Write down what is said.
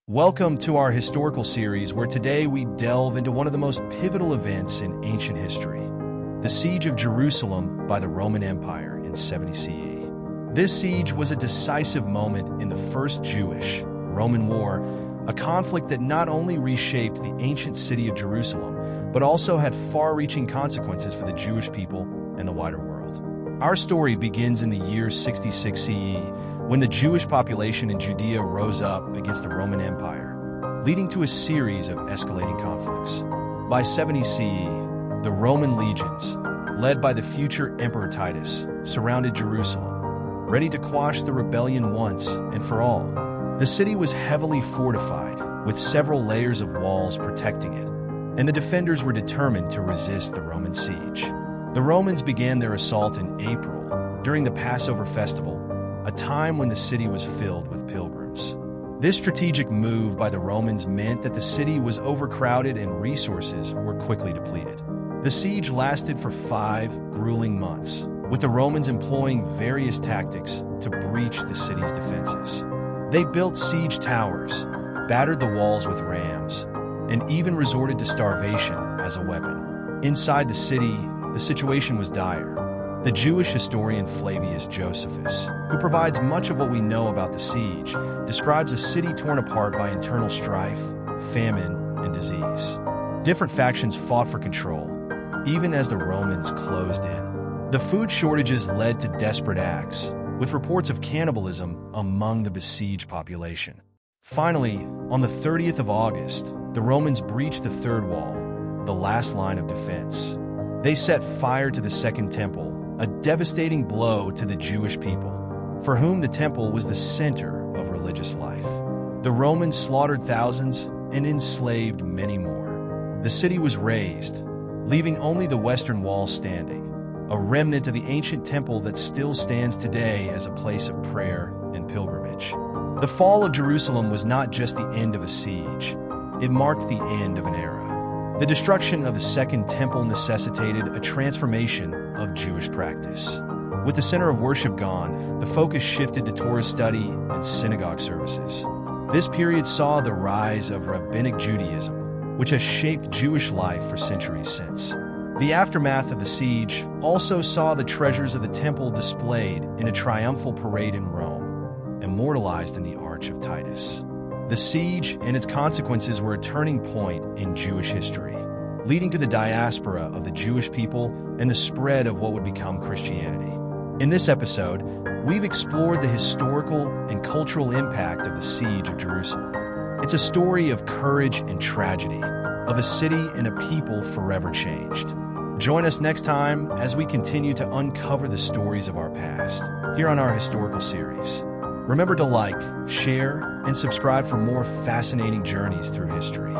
Welcome to our historical series where today we delve into one of the most pivotal events in ancient history, the Siege of Jerusalem by the Roman Empire in 70 CE. This siege was a decisive moment in the First Jewish-Roman War, a conflict that not only reshaped the ancient city of Jerusalem, but also had far-reaching consequences for the Jewish people and the wider world. Our story begins in the year 66 CE, when the Jewish population in Judea rose up against the Roman Empire, leading to a series of escalating conflicts. By 70 CE, the Roman legions, led by the future Emperor Titus, surrounded Jerusalem, ready to quash the rebellion once and for all. The city was heavily fortified, with several layers of walls protecting it, and the defenders were determined to resist the Roman siege. The Romans began their assault in April, during the Passover festival, a time when the city was filled with pilgrims. This strategic move by the Romans meant that the city was overcrowded and resources were quickly depleted. The siege lasted for 5 grueling months, with the Romans employing various tactics to breach the city's defenses. They built siege towers, battered the walls with rams, and even resorted to starvation as a weapon. Inside the city, the situation was dire. The Jewish historian Flavius Josephus, who provides much of what we know about the siege, describes a city torn apart by internal strife, famine, and disease. Different factions fought for control, even as the Romans closed in. The food shortages led to desperate acts, with reports of cannibalism among the besieged population. Finally, on the 30th of August, the Romans breached the third wall, the last line of defense. They set fire to the Second Temple, a devastating blow to the Jewish people, for whom the temple was the center of religious life. The Romans slaughtered thousands and enslaved many more. The city was razed, leaving only the western wall standing, a remnant of the ancient temple that still stands today as a place of prayer and pilgrimage. The fall of Jerusalem was not just the end of a siege, it marked the end of an era. The destruction of the Second Temple necessitated a transformation of Jewish practice. With the center of worship gone, the focus shifted to Torah study and synagogue services. This period saw the rise of Rabbinic Judaism, which has shaped Jewish life for centuries since. The aftermath of the siege also saw the treasures of the temple displayed in a triumphal parade in Rome, immortalized in the Arch of Titus. The siege and its consequences were a turning point in Jewish history, leading to the diaspora of the Jewish people and the spread of what would become Christianity. In this episode, we've explored the historical and cultural impact of the Siege of Jerusalem. It's a story of courage and tragedy, of a city and a people forever changed. Join us next time as we continue to uncover the stories of our past, here on our historical series. Remember to like, share, and subscribe for more fascinating journeys through history.